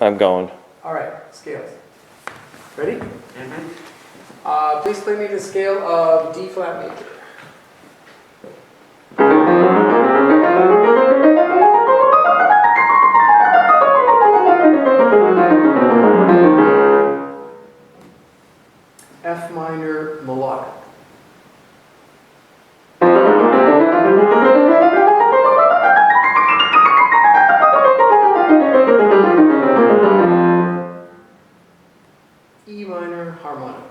I'm going. All right, scales. Ready? Mm-hmm. Please play me the scale of D flat major. F minor melodic. E minor harmonic.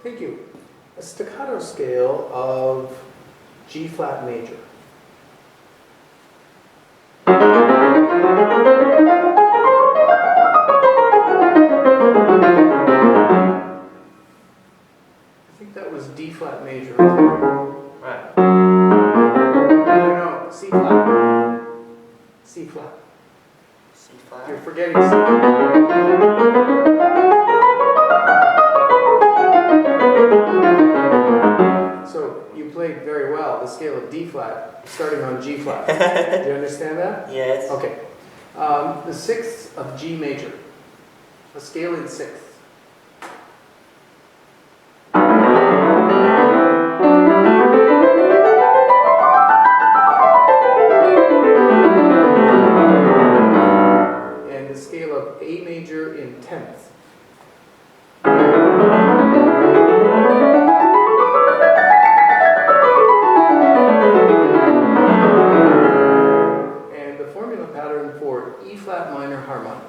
Thank you. A staccato scale of G flat major. I think that was D flat major. Right. No, C flat. C flat. C flat. You're forgetting C. So you played very well the scale of D flat, starting on G flat. Do you understand that? Yes. Okay. The sixth of G major. A scale in sixths. And the scale of A major in tenths. And the formula pattern for E flat minor harmonic.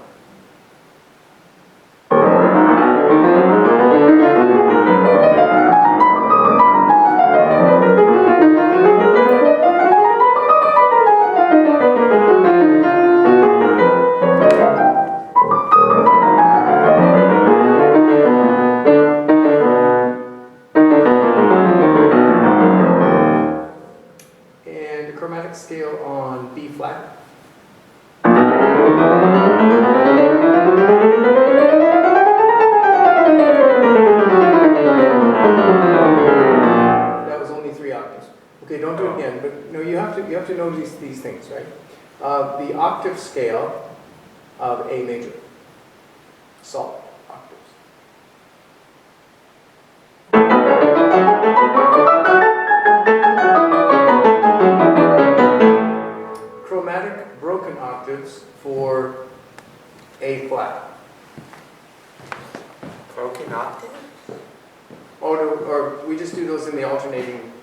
And the chromatic scale on B flat. That was only 3 octaves. Okay, don't do it again, but no, you have to know these things, right? The octave scale of A major. Solid octaves. Chromatic broken octaves for A flat. Broken octave? Oh no, or we just do those in the alternating.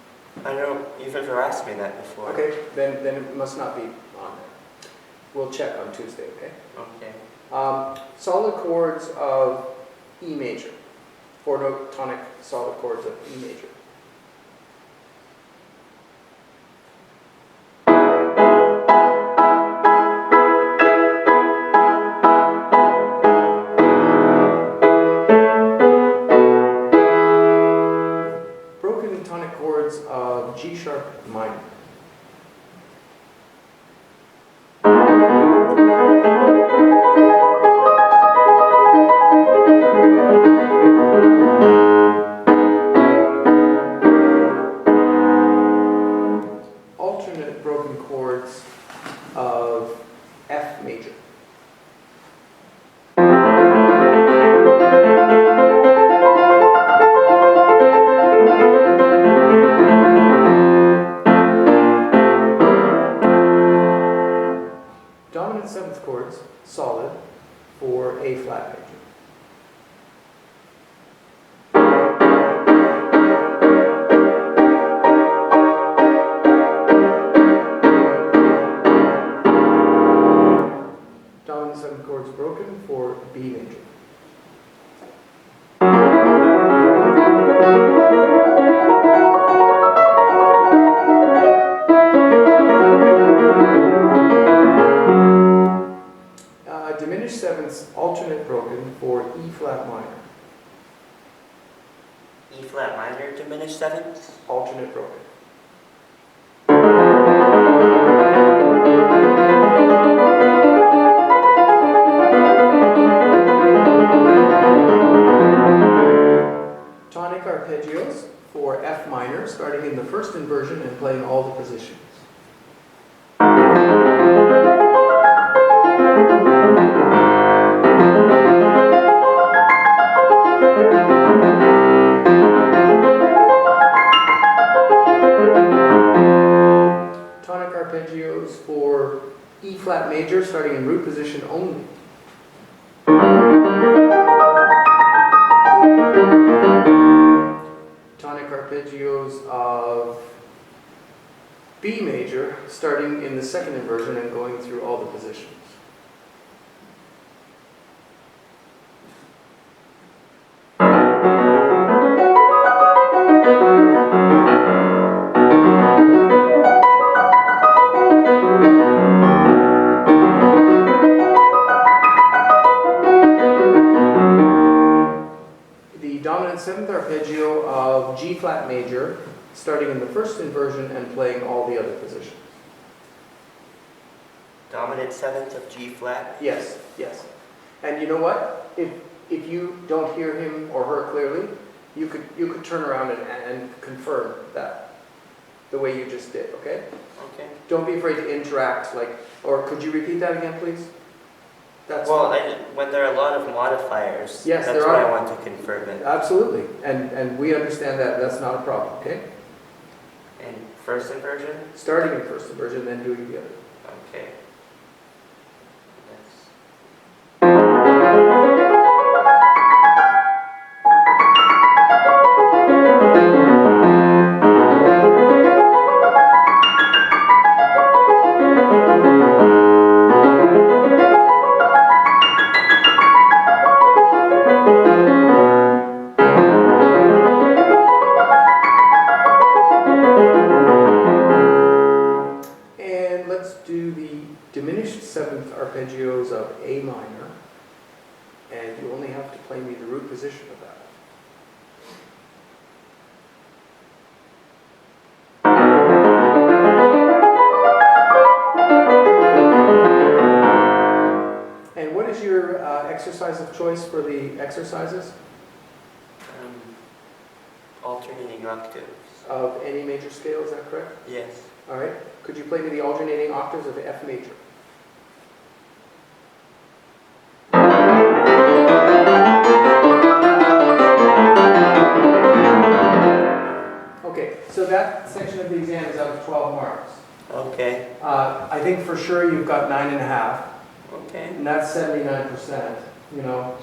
I know you've ever asked me that before. Okay, then it must not be on there. We'll check on Tuesday, okay? Okay. Solid chords of E major. 4-note tonic solid chords of E major. Broken and tonic chords of G sharp minor. Alternate broken chords of F major. Dominant seventh chords, solid, for A flat major. Dominant seventh chords broken for B major. Diminished sevenths alternate broken for E flat minor. E flat minor diminished seventh. Alternate broken. for F minor, starting in the first inversion and playing all the positions. Tonic arpeggios for E flat major, starting in root position only. Tonic arpeggios of B major, starting in the second inversion and going through all the positions. The dominant seventh arpeggio of G flat major, starting in the first inversion and playing all the other positions. Dominant seventh of G flat. Yes, yes. And you know what? If you don't hear him or her clearly, you could turn around and confirm that the way you just did, okay? Okay. Don't be afraid to interact, or could you repeat that again, please? That's Well, when there are a lot of modifiers, Yes, that's there why are. I want to confirm it. Absolutely, and we understand that that's not a problem, okay? And first inversion? Starting in first inversion, then doing the other. Okay. Yes. And let's do the diminished seventh arpeggios of A minor, and you only have to play me the root position of that. And what is your exercise of choice for the exercises Alternating octaves. of any major scale, is that correct? Yes. All right. Could you play me the alternating octaves of F major? Okay, so that section of the exam is out of 12 marks. Okay. I think for sure you've got 9.5, Okay. and that's 79%.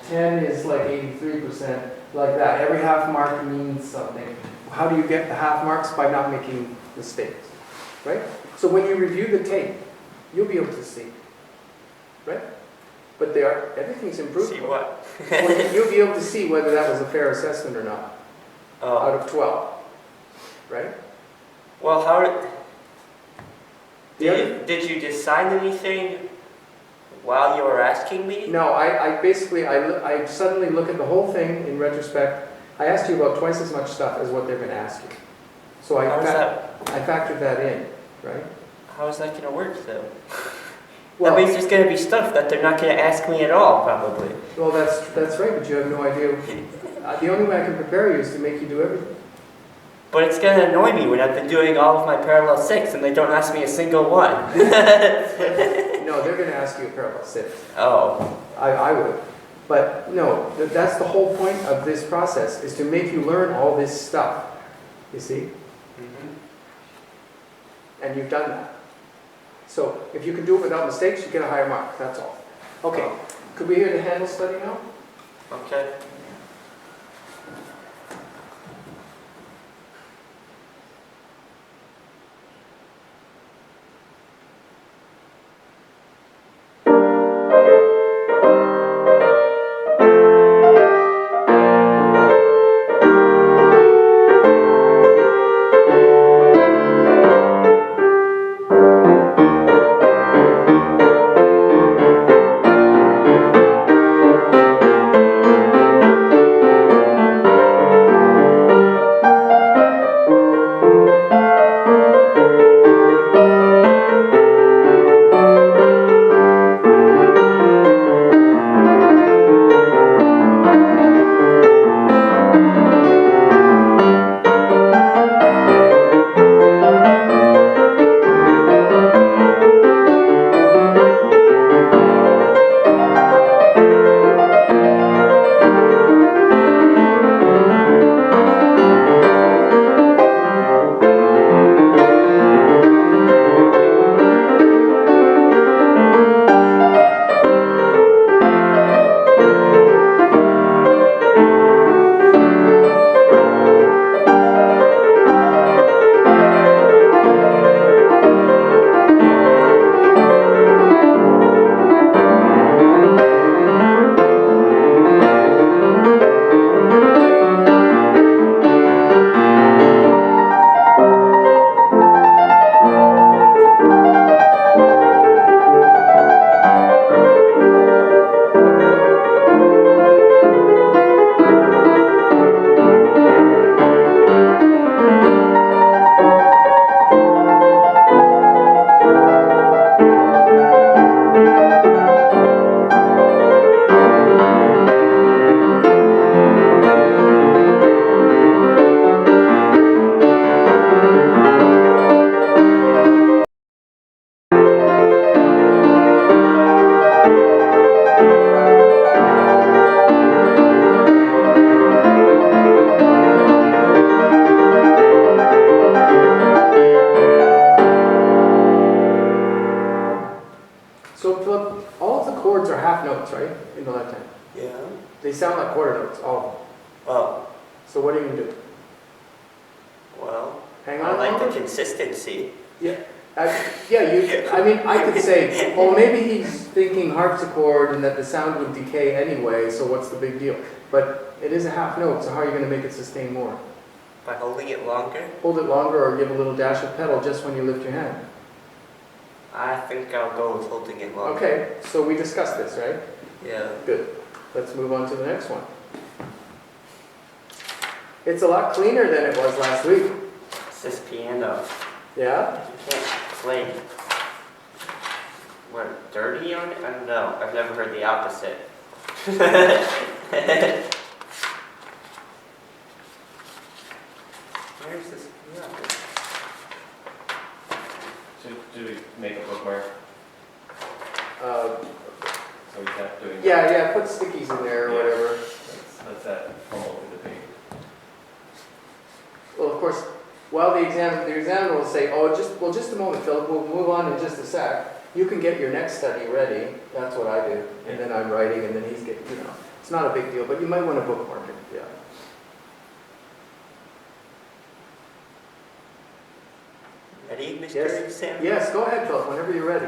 10 is like 83%, like that. Every half mark means something. How do you get the half marks? By not making mistakes, right? So when you review the tape, you'll be able to see, right? But everything's improved. See what? You'll be able to see whether that was a fair assessment or not, out Oh. of 12, right? Well, The other- did you decide anything while you were asking me? No, I basically, I suddenly look at the whole thing in retrospect. I asked you about twice as much stuff as what they're going to ask you. So I factored that in, right? How is that going to work, though? Well, That means there's going to be stuff that they're not going to ask me at all, probably. well, that's right, but you have no idea. The only way I can prepare you is to make you do everything. But it's going to annoy me when I've been doing all of my parallel 6 and they don't ask me a single one. No, they're going to ask you a parallel 6. Oh. I would. But no, that's the whole point of this process, is to make you learn all this stuff, you see? And you've done that. So if you can do it without mistakes, you get a higher mark, that's all. Okay, could we hear the Handel study now? Okay. Oh, So what are you gonna do? well, Hang I on like longer? the consistency. Yeah, I mean, I could say, well, maybe he's thinking harpsichord and that the sound would decay anyway, so what's the big deal? But it is a half note, so how are you gonna make it sustain more? By holding it longer, Hold it longer or give a little dash of pedal just when you lift your hand. I think I'll go with holding it longer. Okay, so we discussed this, right? Yeah. Good. Let's move on to the next one. It's a lot cleaner than it was last week. It's this piano. Yeah? You can't play, what, dirty on it? I don't know. I've never heard the opposite. Where's this piano? Do we make a bookmark Uh, so we kept doing that? yeah, put stickies in there or Yeah. whatever. That's that formal to the page. Well, of course, while the examiner will say, oh, just a moment, Philip, we'll move on in just a sec. You can get your next study ready. That's what I do. And then I'm writing and then he's getting, it's not a big deal, but you might want to bookmark it, yeah. Ready, Mr. Yes. Sam? Yes, go ahead, Philip, whenever you're ready.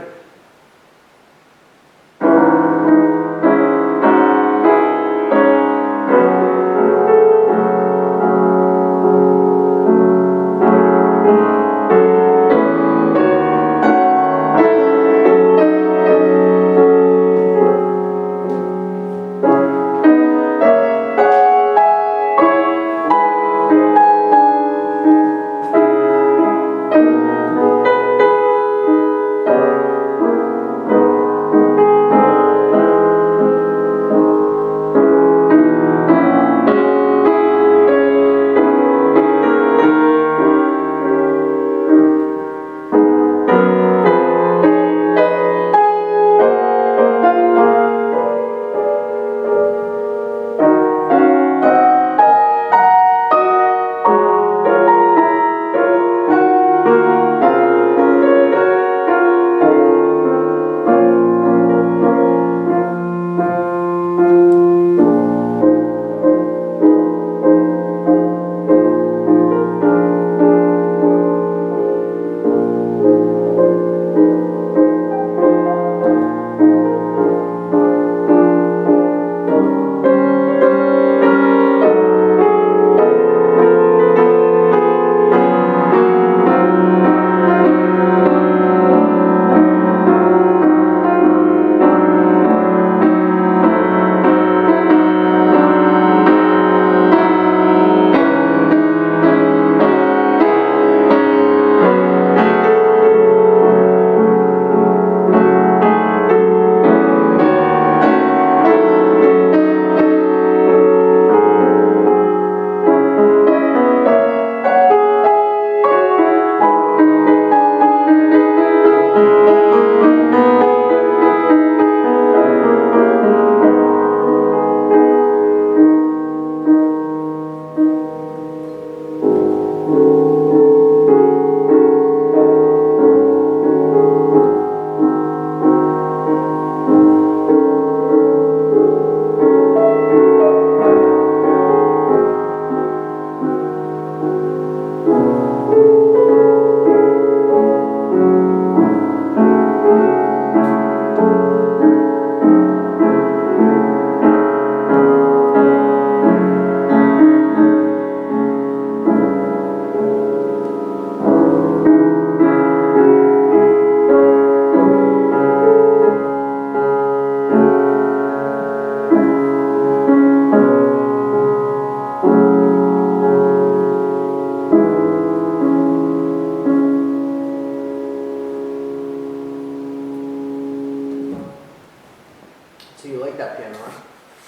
So you like that piano, huh?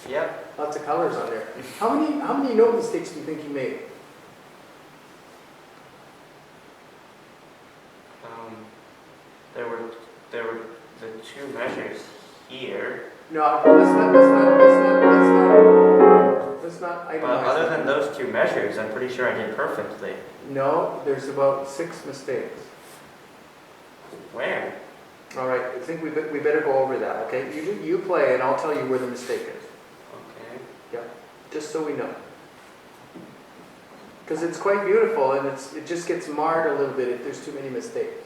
Yep. Lots of colors on there. How many note mistakes do you think you made? There were the two measures here. No, let's not itemize But other that. than those two measures, I'm pretty sure I did perfectly. No, there's about 6 mistakes. Where? All right, I think we better go over that, okay? You play and I'll tell you where the mistake is, Okay. just so we know. Because it's quite beautiful and it just gets marred a little bit if there's too many mistakes.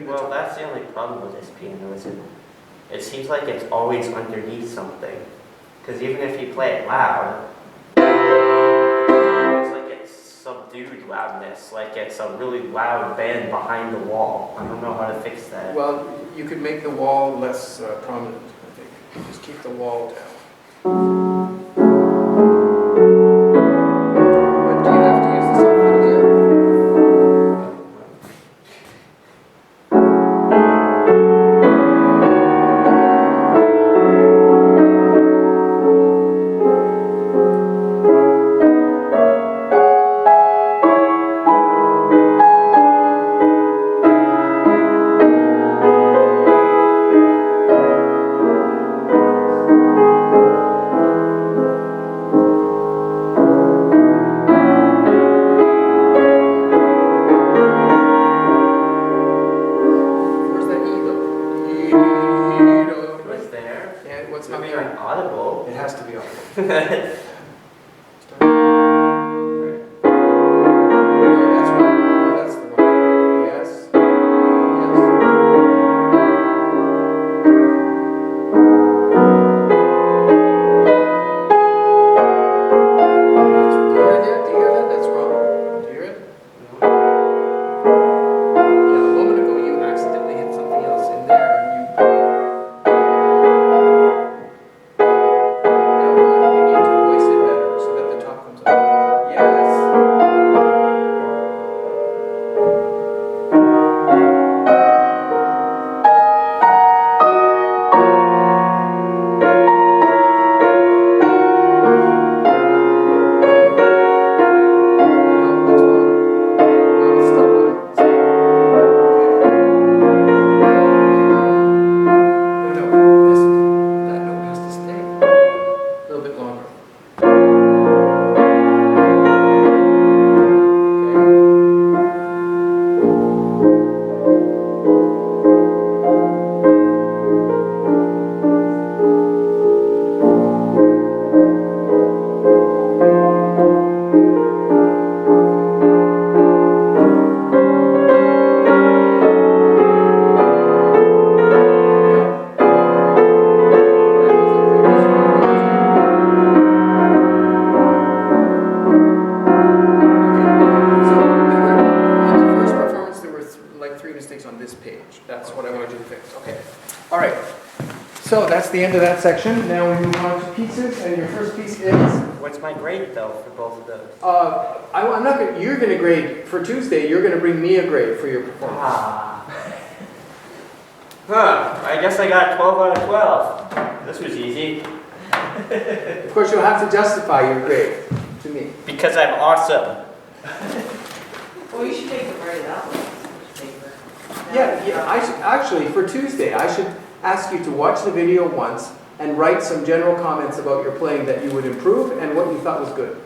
Well, that's the only problem with this piano is it seems like it's always underneath something. Because even if you play it loud, it's like it's subdued loudness, like it's a really loud band behind the wall. I don't know how to fix that. Well, you could make the wall less prominent, I think. Just keep the wall down. But do you have to use the subfiddle What's not Maybe there? like audible. It has to be on. That's No, that's wrong. No, that's the wrong. Yes. Do you hear that? Do you hear that? That's wrong. Do you hear it? Yeah, a moment ago you accidentally hit something else in there and you broke it. Now you need to voice it better so that the top comes up. Yes. No, that's wrong. No, it's still wrong. No, that note has to stay a little bit longer. Okay. Like 3 mistakes on this page. That's what I wanted you to fix. Okay. All right. So that's the end of that section. Now we move on to pieces, and your first piece is. What's my grade though for both of those? I'm not gonna. You're gonna grade for Tuesday. You're gonna bring me a grade for your performance. I guess I got 12 out of 12. This was easy. Of course, you'll have to justify your grade to me. Because I'm awesome. Well, you should take the right out. Yeah. I should actually for Tuesday. I should ask you to watch the video once and write some general comments about your playing that you would improve and what you thought was good.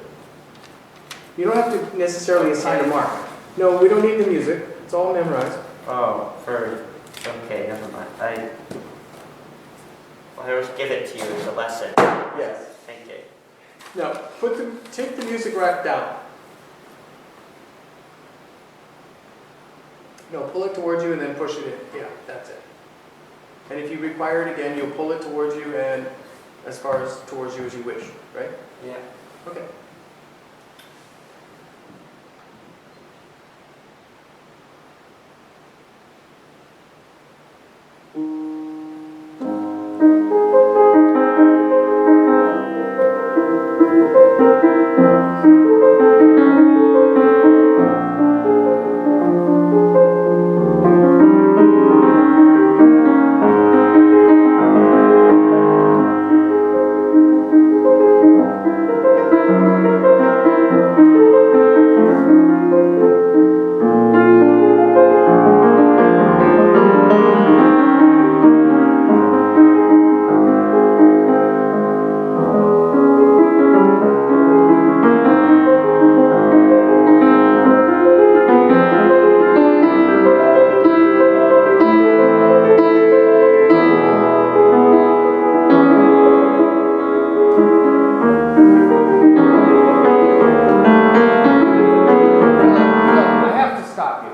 You don't have to necessarily assign a mark. No, we don't need the music. It's all memorized. Oh, okay, never mind. I'll just give it to you as a lesson. Yes. Thank you. Now, take the music rack down. No, pull it towards you and then push it in. Yeah, that's it. And if you require it again, you'll pull it towards you and as far as towards you as you wish, right? Yeah. Okay.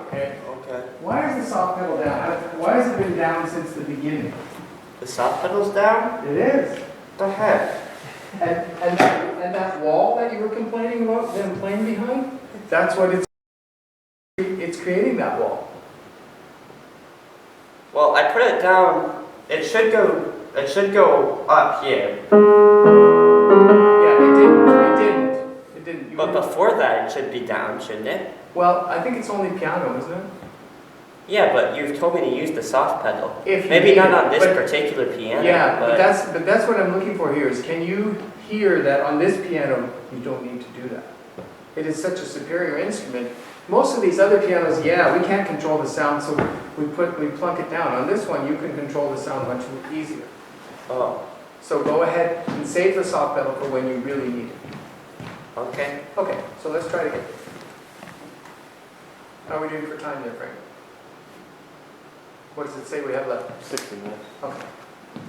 okay? Okay. Why is the soft pedal down? Why has it been down since the beginning? The soft pedal's down? It is. What the heck? And that wall that you were complaining about, them playing behind, that's what it's creating that wall. Well, I put it down. It should go up here. Yeah, it didn't. You But were- before that, it should be down, shouldn't it? Well, I think it's only piano, isn't it? Yeah, but you've told me to use the soft pedal. If you Maybe need not it, on this but- particular piano, Yeah, but but that's what I'm looking for here, is can you hear that on this piano, you don't need to do that? It is such a superior instrument. Most of these other pianos, yeah, we can't control the sound, so we plunk it down. On this one, you can control the sound much easier. oh, So go ahead and save the soft pedal for when you really need it. okay. Okay, so let's try it again. How are we doing for time there, Frank? What does it say we have left? 60 minutes. Okay.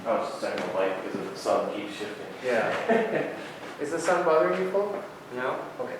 I was just setting the light because the sun keeps shifting. Yeah. Is the sun bothering you, Paul? No? Okay.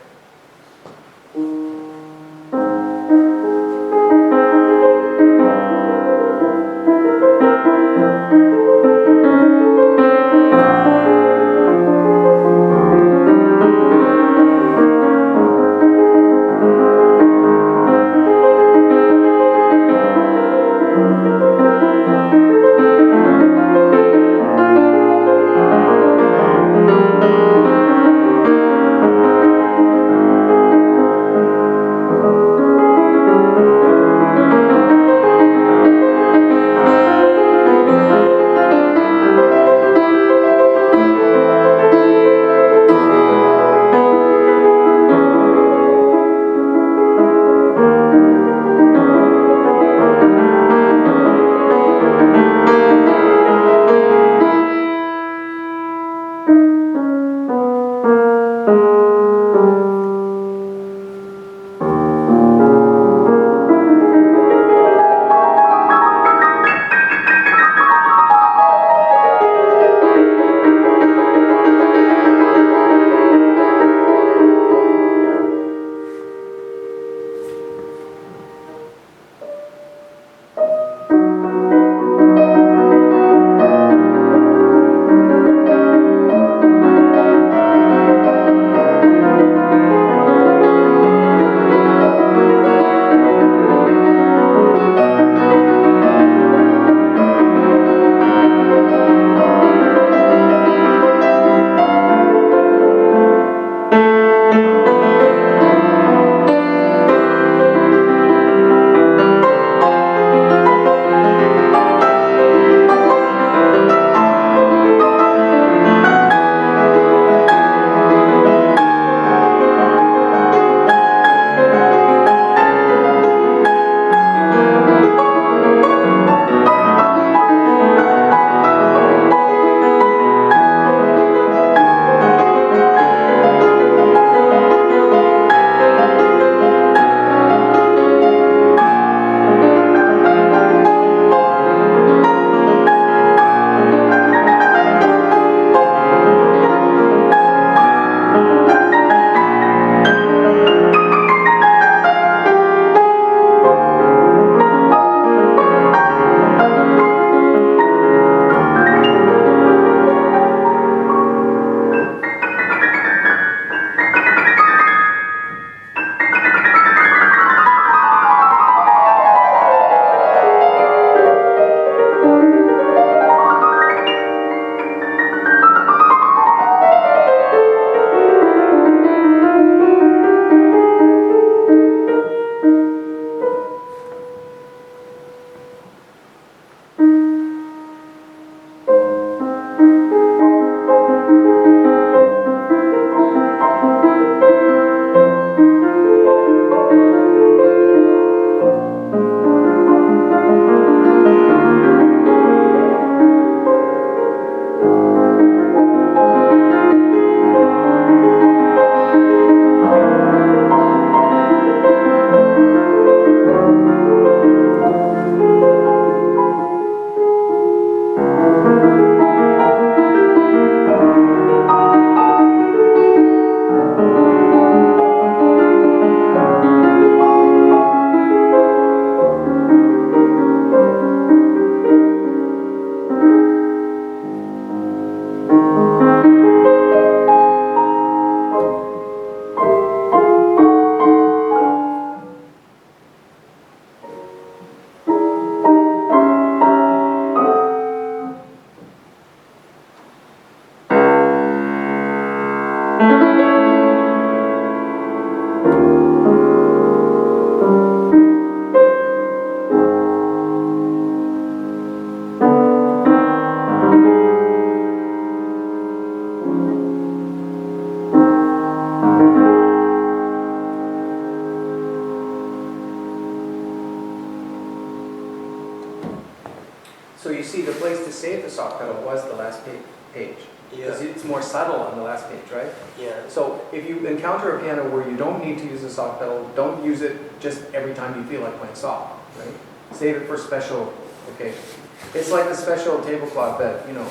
So you see, the place to save the soft pedal was the last page. Because it's more subtle on the last page, right? Yeah. So if you encounter a piano where you don't need to use a soft pedal, don't use it just every time you feel like playing soft, right? Save it for special occasions. It's like the special tablecloth that, you know,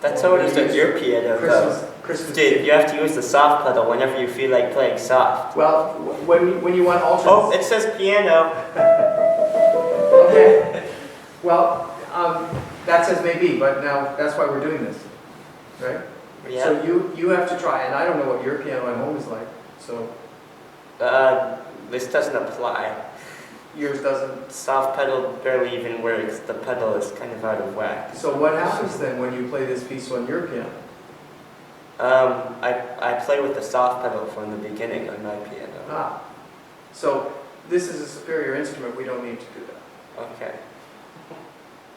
That's how it is with your piano, though. Christmas. Dude, you have to use the soft pedal whenever you feel like playing soft. Well, when you want alternates. Oh, it says piano. Okay. Well, that's as may be, but now that's why we're doing this, right? Yeah. So you have to try, and I don't know what your piano at home is like, so This doesn't apply. yours doesn't. Soft pedal barely even works. The pedal is kind of out of whack. So what happens then when you play this piece on your piano? I play with the soft pedal from the beginning on my piano. Ah, so this is a superior instrument, we don't need to do that. Okay.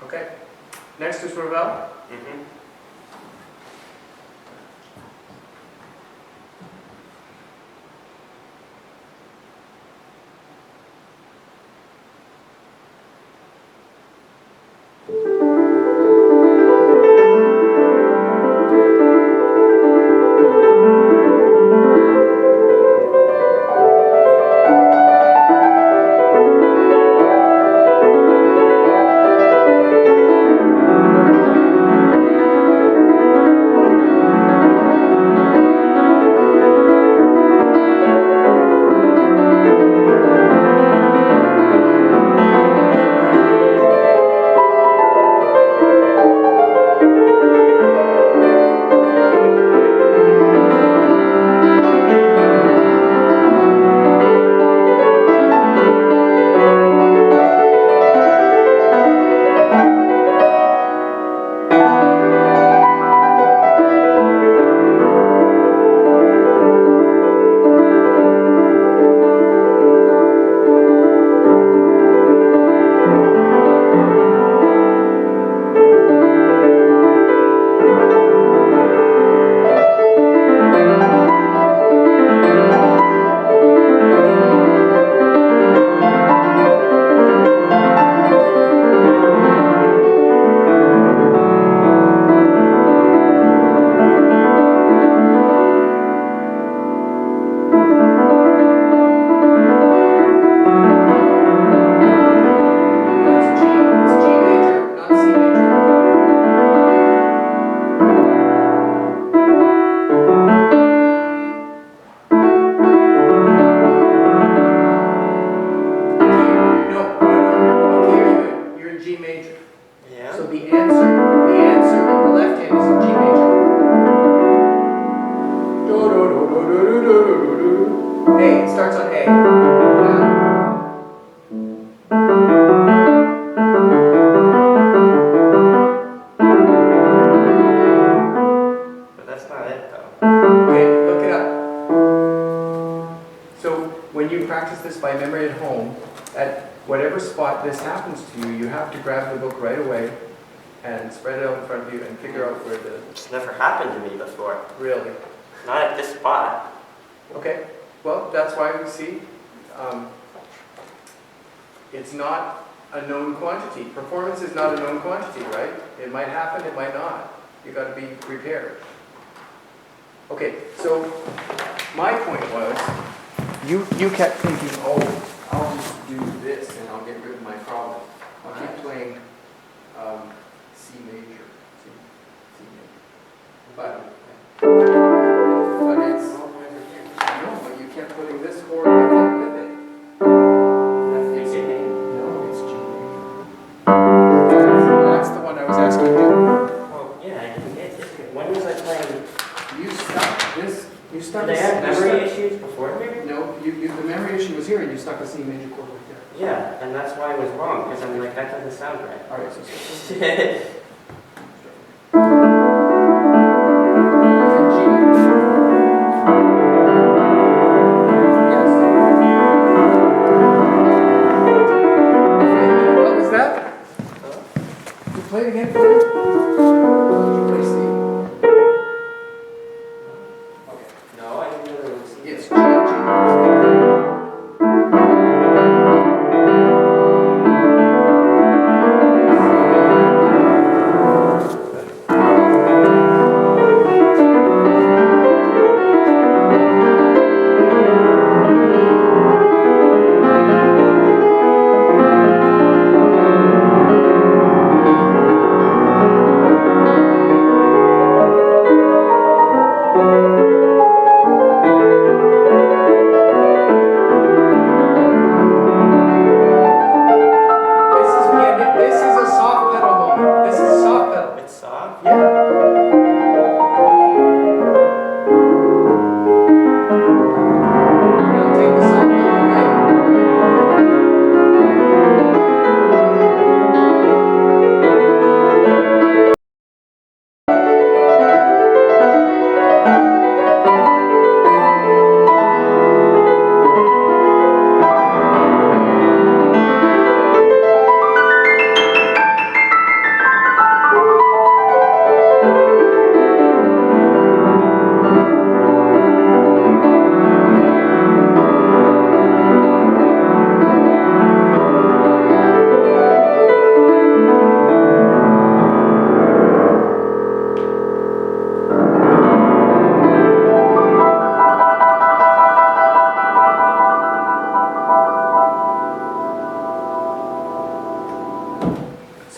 Okay? Next is Ravel. Mm-hmm. by memory at home, at whatever spot this happens to you, you have to grab the book right away and spread it out in front of you and figure out where the... It's never happened to me before. Really? Not at this spot. Okay, well, that's why we see it's not a known quantity. Performance is not a known quantity, right? It might happen, it might not. You've got to be prepared. Okay, so my point was, you kept thinking, oh, I'll just do this and I'll get rid of my problem. I'll keep playing C major. C major. But it's, no, but you kept putting this chord with it. That's the beginning. No, it's G major. That's the one I was asking you. Oh, yeah, I didn't get this. When was I playing? You stuck this. You stuck. Did I have memory issues before here? No, the memory issue was here, and you stuck a C major chord right there. Yeah, and that's why I was wrong, because I'm like, that doesn't sound right. All right, so. What was that? You play it again for me? Did you play C? Okay. No, I didn't know there was C. It's G, G.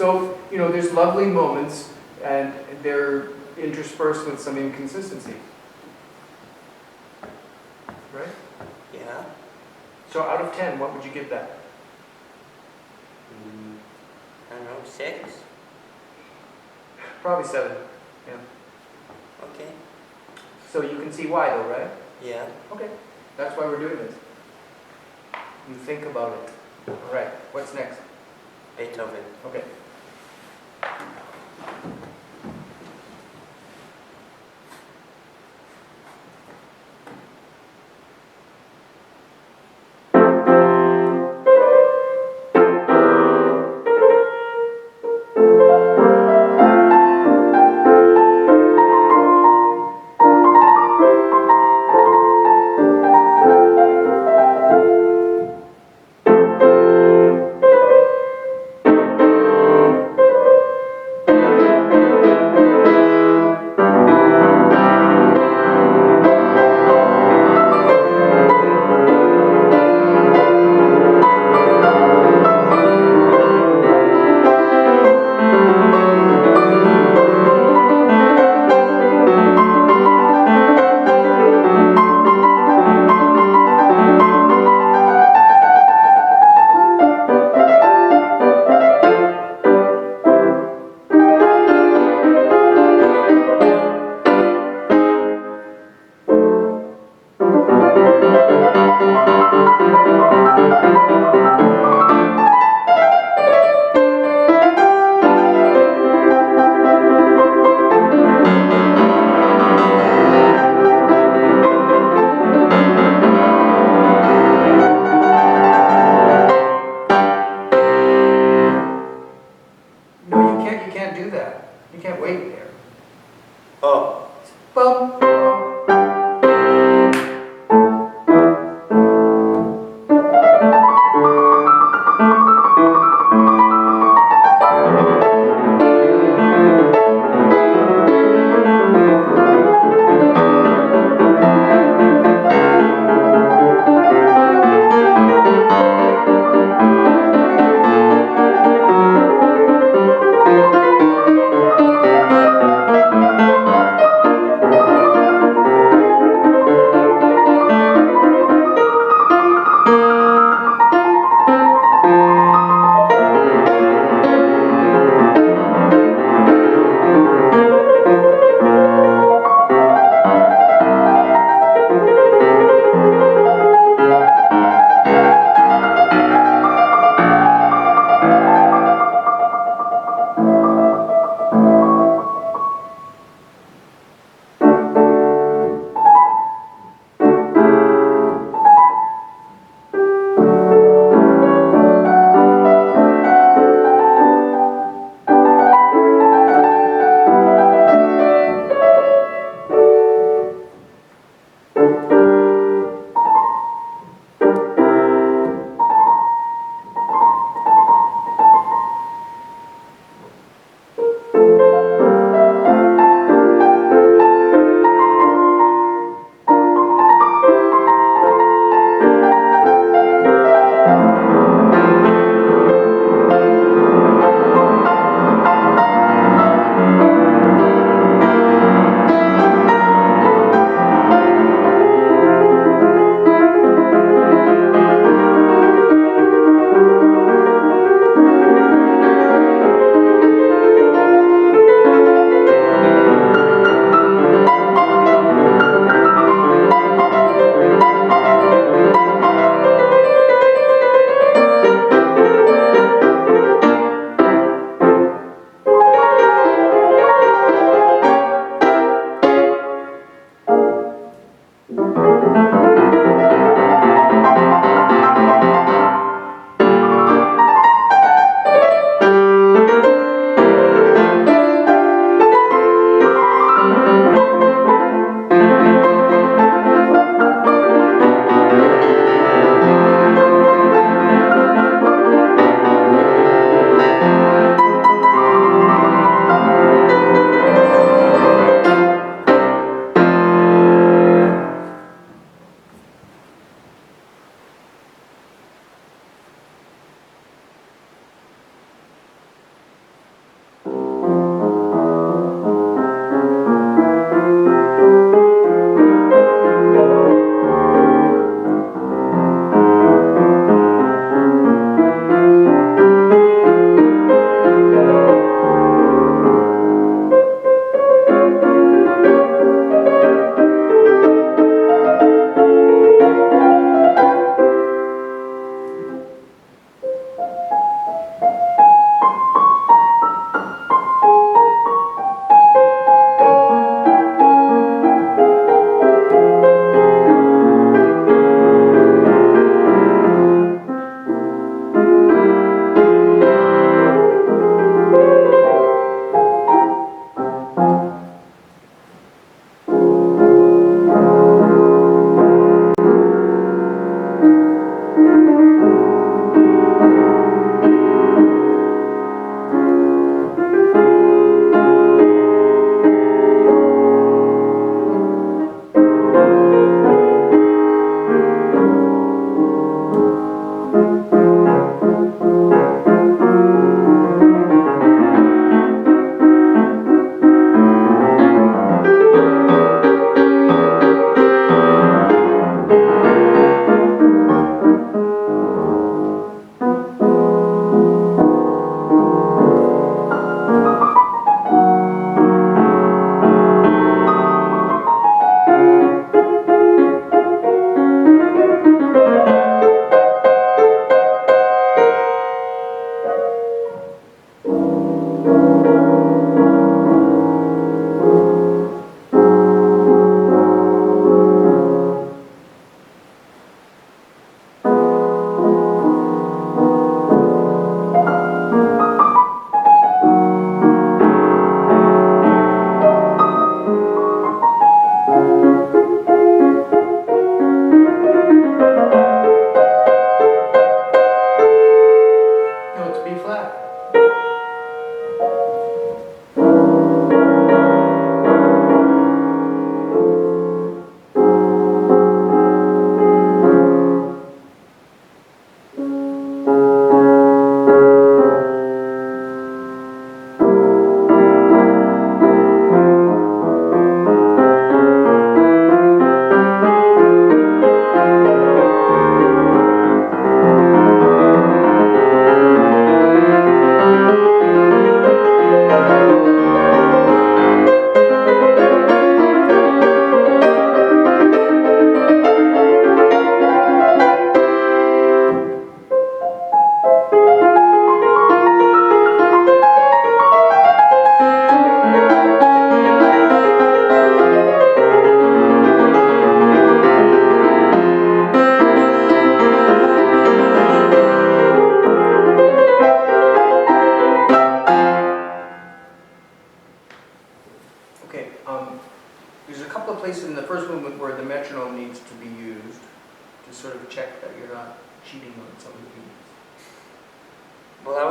So, there's lovely moments, and they're interspersed with some inconsistency. Right? Yeah. So out of 10, what would you give that? I don't know, 6? Probably 7. Okay. So you can see why though, right? Yeah. Okay, that's why we're doing this. You think about it. All right, what's next? Beethoven. Okay.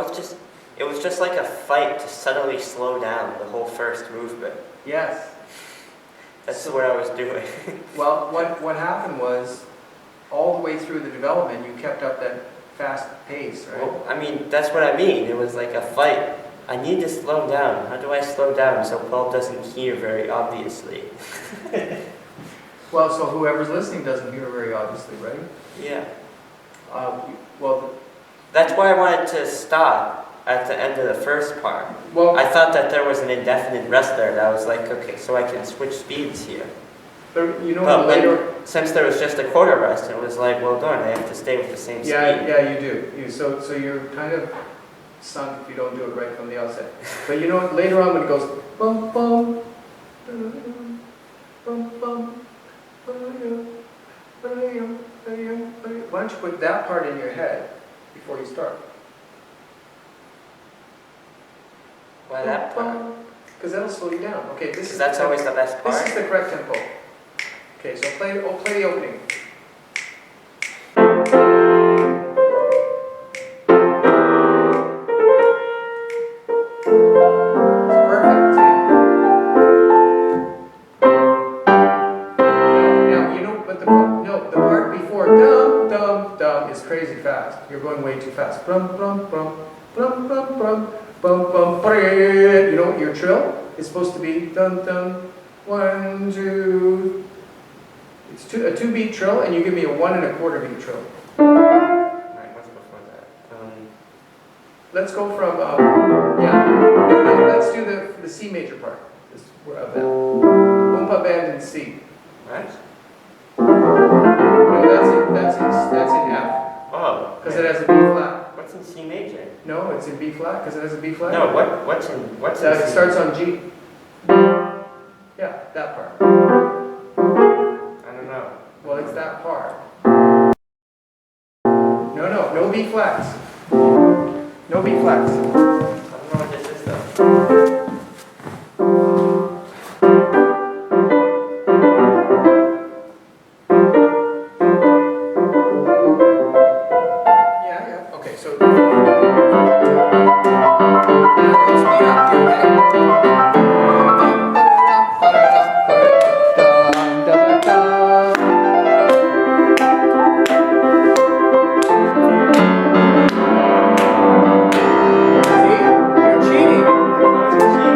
it was just like a fight to suddenly slow down the whole first movement. Yes. That's what I was doing. Well, what happened was, all the way through the development, you kept up that fast pace, right? Well, I mean, that's what I mean. It was like a fight. I need to slow down. How do I slow down so Paul doesn't hear very obviously? Well, so whoever's listening doesn't hear very obviously, right? Yeah. Well, That's why I wanted to stop at the end of the first part. well, I thought that there was an indefinite rest there, and I was like, okay, so I can switch speeds here. but you know Well, later. Since there was just a quarter rest, it was like, well darn, I have to stay with the same speed. Yeah, you do. So you're kind of sunk if you don't do it right from the outset. But you know what? Later on when it goes bum bum, bum bum, why don't you put that part in your head before you start? Why that part? Because that'll slow you down. Okay, this Because is that's always the best this part. is the correct tempo. Okay, so I'll play the opening. It's perfect. Now, you know, but the part before dum dum dum is crazy fast. You're going way too fast. Brum brum brum brum brum brum bum bum. You know your trill is supposed to be dum dum 1 2. It's a 2-beat trill, and you give me a 1 1/4 beat trill. Alright, what's before that? Let's go from no, let's do the C major part of that. Oompa band in C. Right? No, that's in F Oh. because it has a B flat. What's in C major? No, it's in B flat because it has a B flat. No, what's in It C? starts on G. Yeah, that part. I don't know. Well, it's that part. No B flats. No B flats. I don't know what this is though. Yeah. Okay, so. Now don't speed up, okay? See? You're cheating.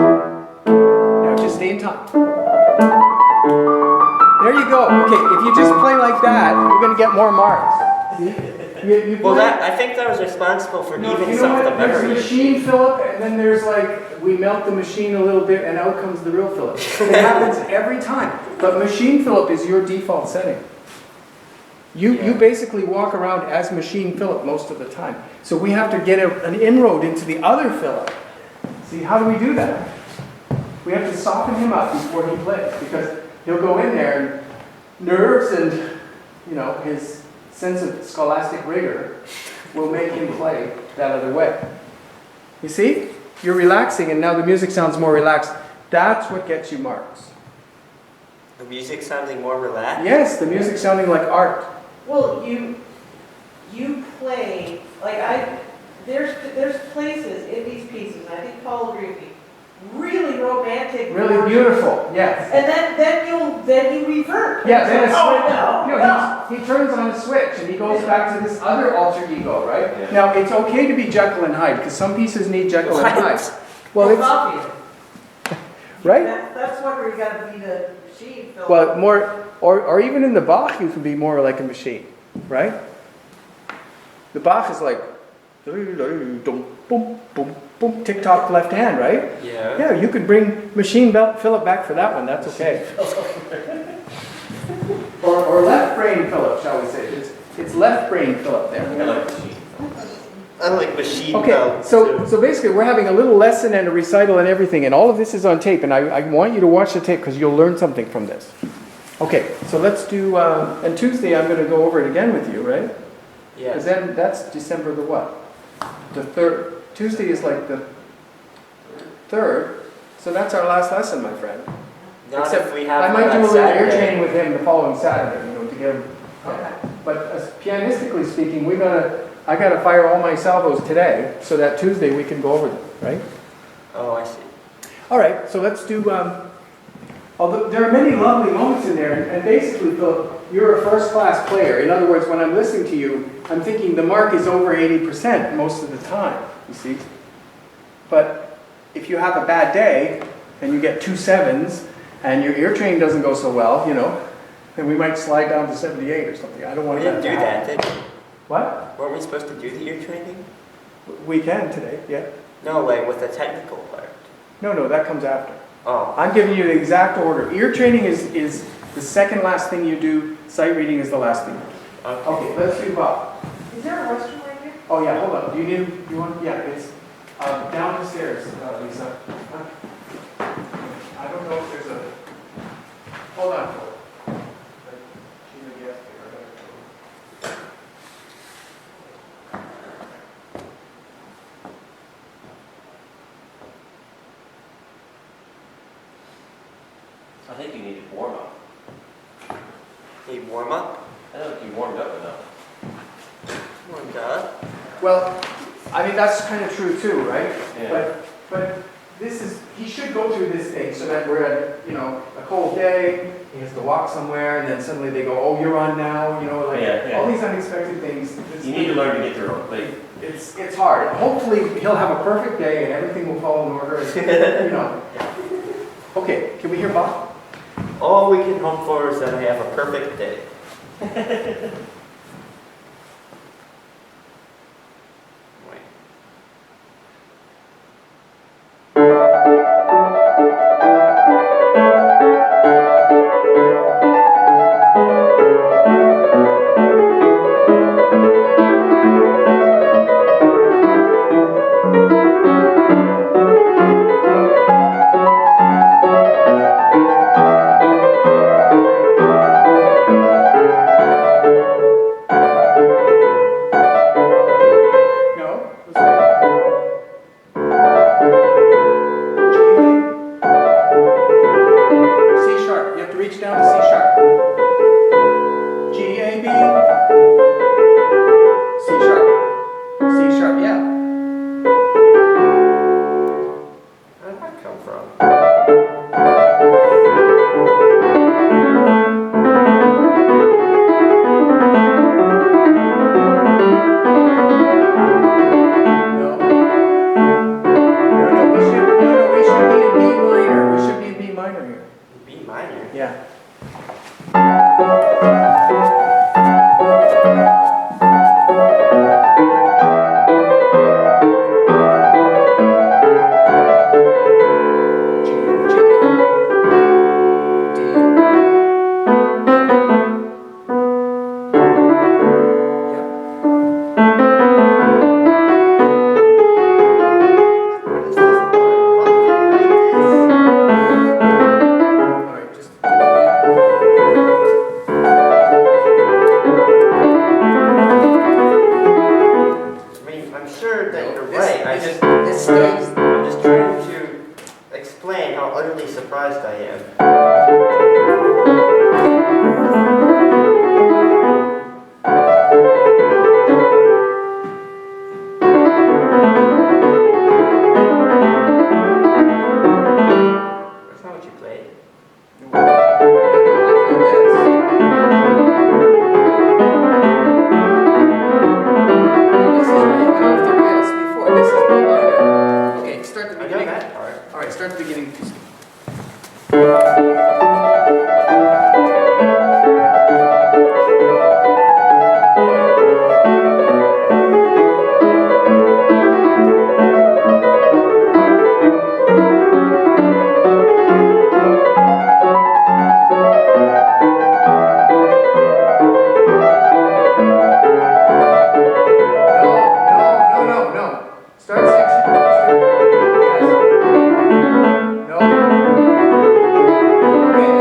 Now just stay in time. There you go. Okay, if you just play like that, you're going to get more marks. See? You Well, play- I think that was responsible for No, even you know some of what? the There's memory. machine Philip, and then there's like, we melt the machine a little bit, and out comes the real Philip. It happens every time. But machine Philip is your default setting. You Yeah. basically walk around as machine Philip most of the time. So we have to get an inroad into the other Philip. See, how do we do that? We have to soften him up before he plays, because he'll go in there and nerves and, you know, his sense of scholastic rigor will make him play that other way. You see? You're relaxing, and now the music sounds more relaxed. That's what gets you marks. The music sounding more relaxed? Yes, the music sounding like art. Well, you play, like there's places in these pieces, and I think Paul agreed with me, really romantic. Really portions. beautiful, yes. And then you revert. Yeah, then a Oh, switch. no, You know, he turns on a switch and he goes back to this other alter ego, right? Yeah. Now, it's okay to be Jekyll and Hyde, because some pieces need Jekyll and What? Hyde. Well, it's, obvious. right? That's what we gotta be the machine. Phil. Well, more, or even in the Bach, you can be more like a machine, right? The Bach is like, boom, boom, boom, tick-tock left hand, right? Yeah. Yeah, you could bring machine Philip back for that one, that's okay. or left brain Philip, shall we say. It's left brain Philip I there. like machine. I like machine Okay, belts, so too. basically we're having a little lesson and a recital and everything, and all of this is on tape, and I want you to watch the tape because you'll learn something from this. Okay, so let's do, and Tuesday I'm going to go over it again with you, right? Because Yeah. then that's December the what? The 3rd. Tuesday is like the 3rd, so that's our last lesson, my friend. Not Except if we have I might one do a on little ear Saturday. training with him the following Saturday, you know, to get him. Okay. But pianistically speaking, I gotta fire all my salvos today, so that Tuesday we can go over them, right? Oh, I see. All right, so let's do, although there are many lovely moments in there, and basically, Phil, you're a first-class player. In other words, when I'm listening to you, I'm thinking the mark is over 80% most of the time, you see? But if you have a bad day, and you get 2 7s, and your ear training doesn't go so well, you know, then we might slide down to 78 or something. I don't We want didn't that do to happen. that, did we? What? Weren't we supposed to do the ear training? We can today, yeah. No, like with the technical part. No, that comes after. Oh, I'm giving you the exact order. Ear training is the second last thing you do. Sight reading is the last thing. okay. Okay, let's do Bob. Is there a restroom right here? Oh yeah, hold on. You want? Yeah, it's down the stairs, Lisa. I don't know if there's a. Hold on. She may be up there. I think you need to warm up. Need warm up? I don't think you warmed up enough. Warmed up? Well, I mean that's kind of true too, right? Yeah. But this is, he should go through this thing so that we're at, you know, a cold day, he has to walk somewhere, and then suddenly they go, oh, you're on now, you know, like, Yeah. all these unexpected things. You need to learn to get through them, but It's hard. Hopefully, he'll have a perfect day and everything will fall in order, and, you know. Okay, can we hear Bob? All we can hope for is that I have a perfect day. Wait. No? Let's G. C sharp. You have to reach down to C sharp. G, A, B. C sharp. C sharp, yeah. Where did that come from? No. No, we should be in B minor. We should be in B minor here. B minor. Yeah. G, G, D. Yeah. What is this? All right, just give me. I mean, I'm sure that you're right. This stays. I'm just trying to explain how utterly surprised I am. That's not what you played. Okay, start the I know beginning. that part. All right, start the beginning. No. Start section. Yes. No.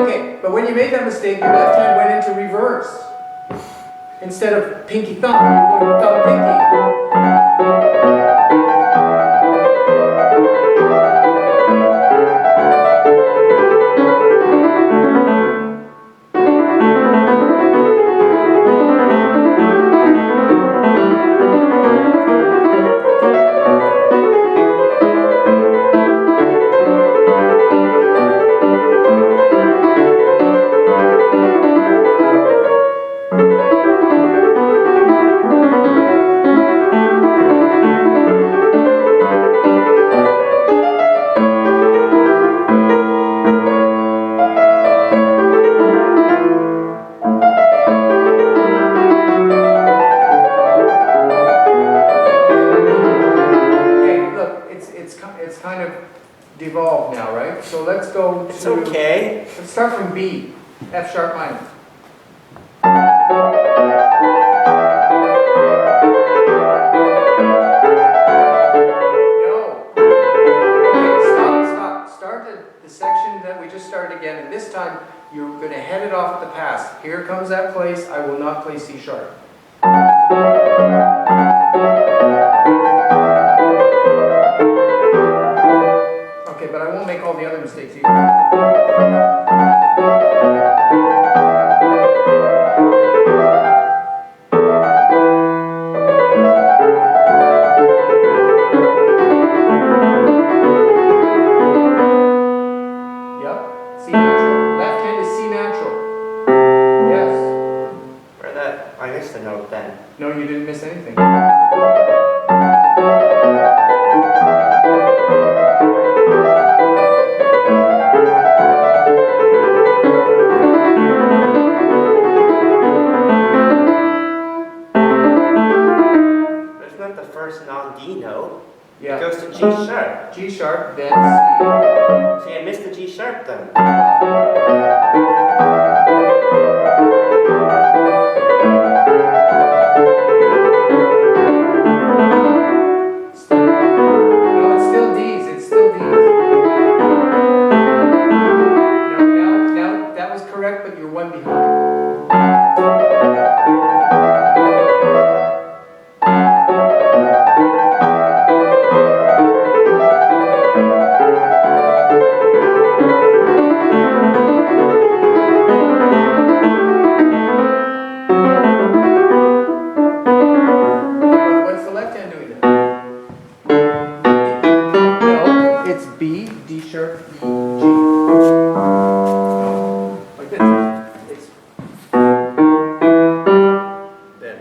Okay. But when you made that mistake, your left hand went into reverse. Instead of pinky thumb, you're going thumb pinky. start from B, F sharp minor. No. Okay, stop. Start the section that we just started again, and this time you're going to head it off at the pass. Here comes that place. I will not play C sharp. Okay, but I won't make all the other mistakes either. Yep, C natural. Left hand is C natural. Yes. Where that, I missed a note then. No, you didn't miss anything. But it's not the first non-D note. It Yeah. goes to G sharp. G sharp, then C. See, I missed the G sharp then. No, it's still D's. It's still D's. No, now that was correct, but you're one behind. What's the left hand doing then? No, it's B, D sharp, E, G. No, like this. It's then.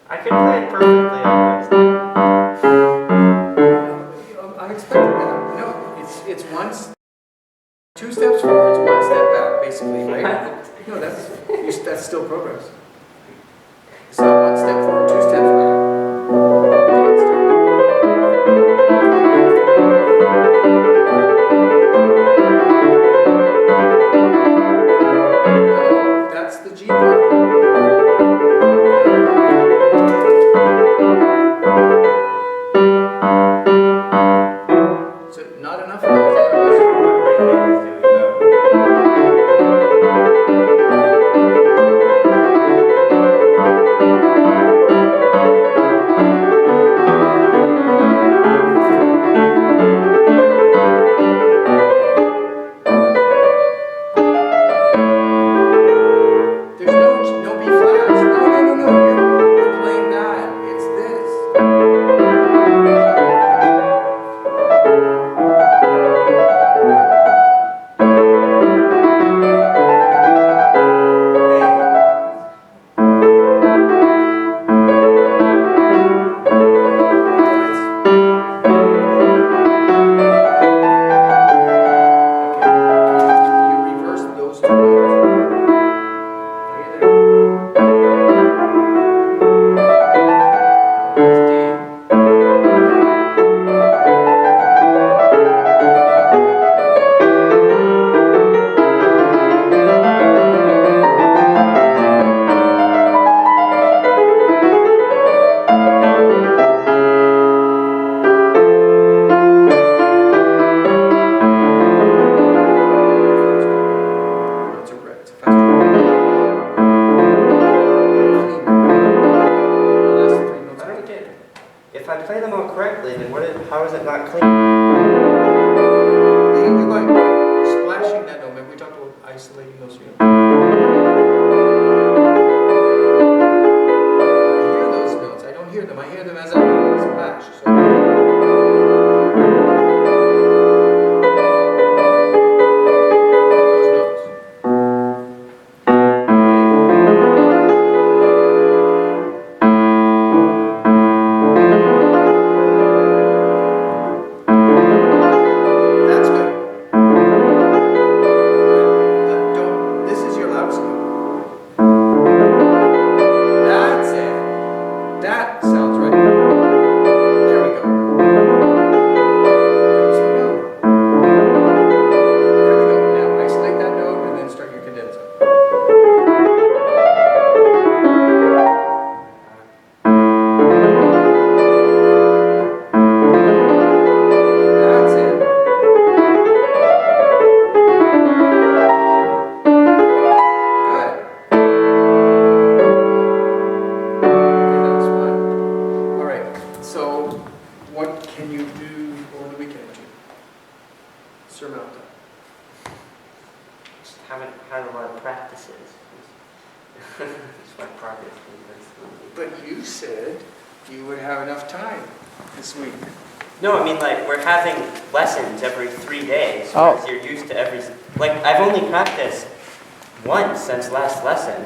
I could play it perfectly almost. I'm expecting that. No, it's two steps forwards, one step back, basically, right? No, that's still progress. It's not one step forward, two steps back. No, that's the G part. So not enough of those arrows. There's no B flats. No. You're playing that. It's this. Okay. You reverse those two notes. Are you there? It's D. It's a red. It's a faster. Last three notes. I don't get it. If I play them all correctly, then how is it not clean? You're splashing that note. Remember we talked about isolating those notes. I hear those notes. I don't hear them. I hear them as a splash. So over the weekend to surmount that. Just haven't had a lot of practices. That's why progress is very But you said you would have enough time this week. No, I mean like we're having lessons every 3 days. Oh. Whereas you're used to like I've only practiced once since last lesson.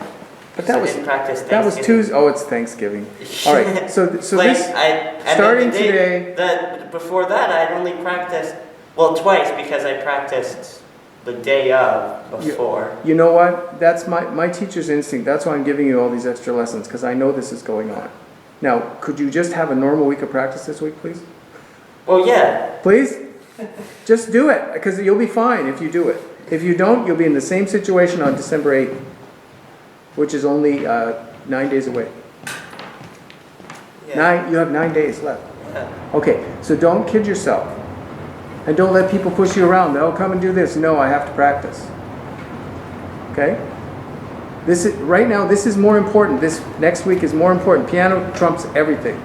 But So that I was didn't practice that was Thanksgiving. Tuesday. Oh, it's Thanksgiving. All right. So like this and then starting the day- today. That before that I'd only practiced twice because I practiced the day of before. You know what? That's my teacher's instinct. That's why I'm giving you all these extra lessons, because I know this is going on. Now, could you just have a normal week of practice this week, please? Well, yeah. Please? Just do it, because you'll be fine if you do it. If you don't, you'll be in the same situation on December 8th, which is only 9 days away. Yeah. You have 9 days left. Yeah. Okay, so don't kid yourself. And don't let people push you around. They'll come and do this. No, I have to practice. Okay? Right now, this is more important. This next week is more important. Piano trumps everything.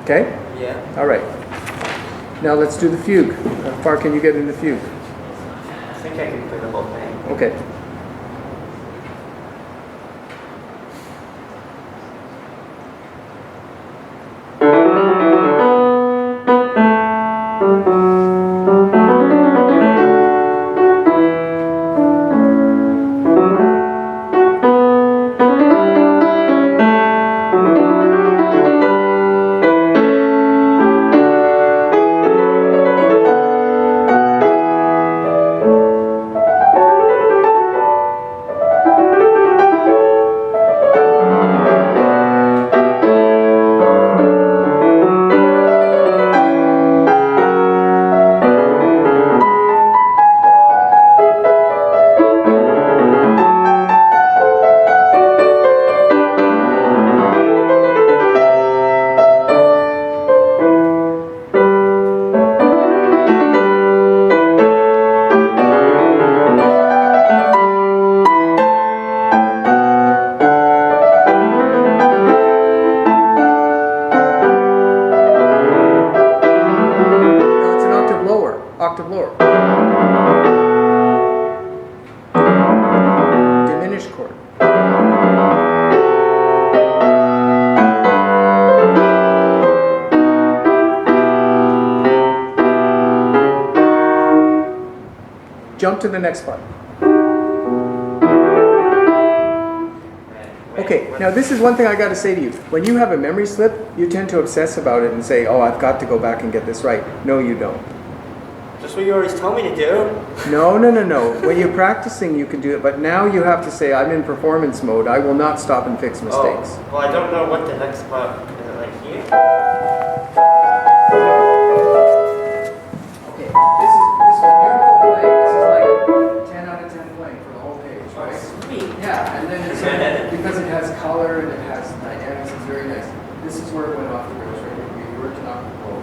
Okay? Yeah. All right. Now let's do the fugue. How far can you get in the fugue? I think I can play the whole thing. Okay. No, it's an octave lower. Octave lower. Diminished chord. Jump to the next part. Okay, now this is one thing I got to say to you. When you have a memory slip, you tend to obsess about it and say, oh, I've got to go back and get this right. No, you don't. Just what you always tell me to do. No. When you're practicing, you can do it, but now you have to say, I'm in performance mode. I will not stop and fix mistakes. Oh, well, I don't know what the next part is. It like here? Okay, this is beautiful playing. This is like 10 out of 10 playing for the whole page, right? Sweet. Yeah, and then because it has color and it has dynamics, it's very nice. This is where it went off the rails, right? We worked it off the roll.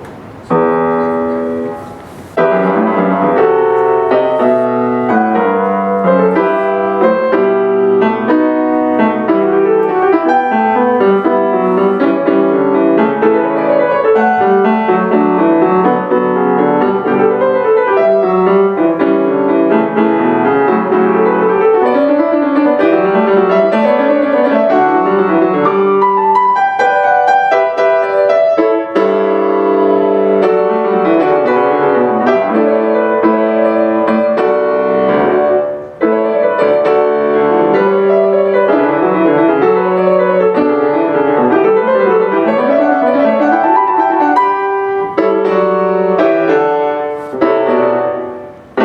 So we're gonna play from there.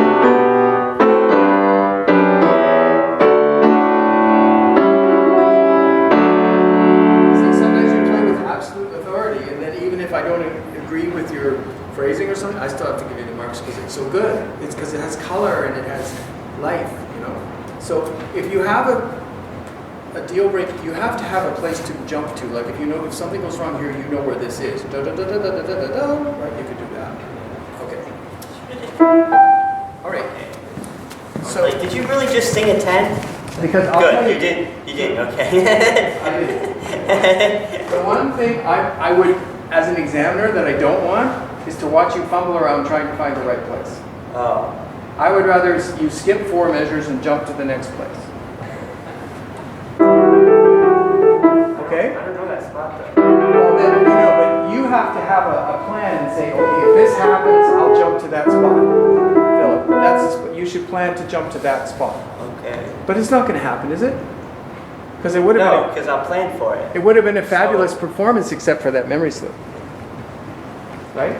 So sometimes you play with absolute authority, and then even if I don't agree with your phrasing or something, I still have to give you the marks because it's so good. It's because it has color and it has life, you know. So if you have a deal break, you have to have a place to jump to. Like if something goes wrong here, you know where this is. Da da da da da da da da. Right, you could do that. Okay. All right. So Like, did you really just sing a 10? because I'll tell Good, you did. You did, okay. I did. The one thing I would, as an examiner, that I don't want is to watch you fumble around trying to find the right place. Oh. I would rather you skip 4 measures and jump to the next place. Okay? I don't know that spot though. Well, then, but you have to have a plan and say, okay, if this happens, I'll jump to that spot. Philip, you should plan to jump to that spot. Okay. But it's not going to happen, is it? Because it would have No, been. because I'll plan for it. It would have been a fabulous performance except for that memory slip. Right?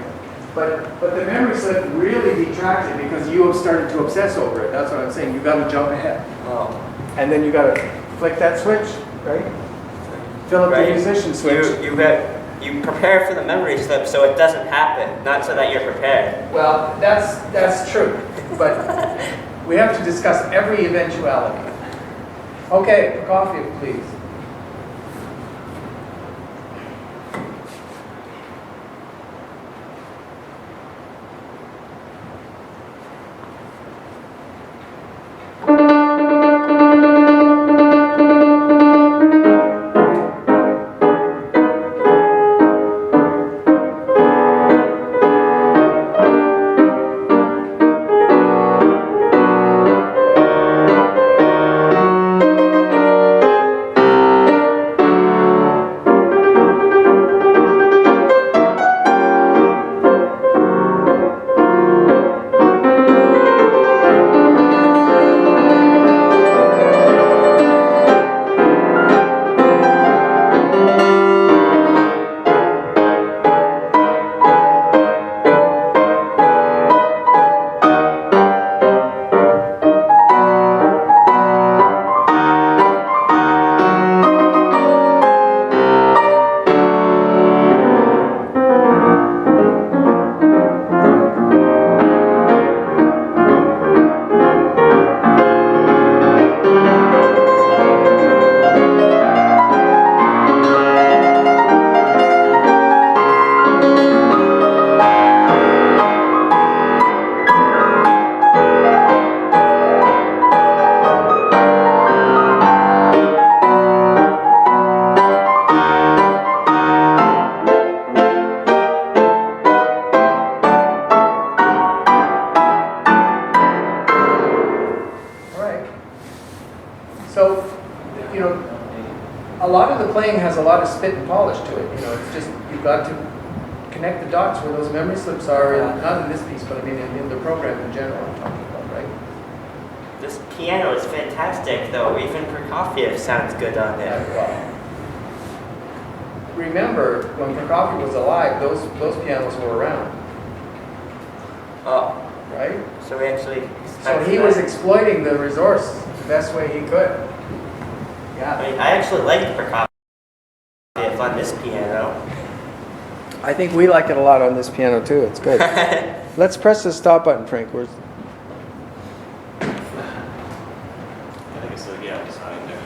But the memory slip really detracted because you have started to obsess over it. That's what I'm saying. You got to jump ahead. Oh. And then you got to flick that switch, right? Philip, the Right. musician switch. You prepare for the memory slip so it doesn't happen, not so that you're prepared. Well, that's true. But we have to discuss every eventuality. Okay, coffee, please. So, you know, a lot of the playing has a lot of spit and polish to it. You know, it's just, you've got to connect the dots where those memory slips are, not in this piece, but I mean in the program in general I'm talking about, right? This piano is fantastic though, even Prokofiev sounds good on it. Well, remember, when Prokofiev was alive, those pianos were around, Oh, right? so we actually... So he was exploiting the resource the best way he could. I Yeah. mean, I actually liked Prokofiev on this piano. I think we like it a lot on this piano too. It's good. Let's press the stop button, Frank. I think it's like, yeah, it's not in there.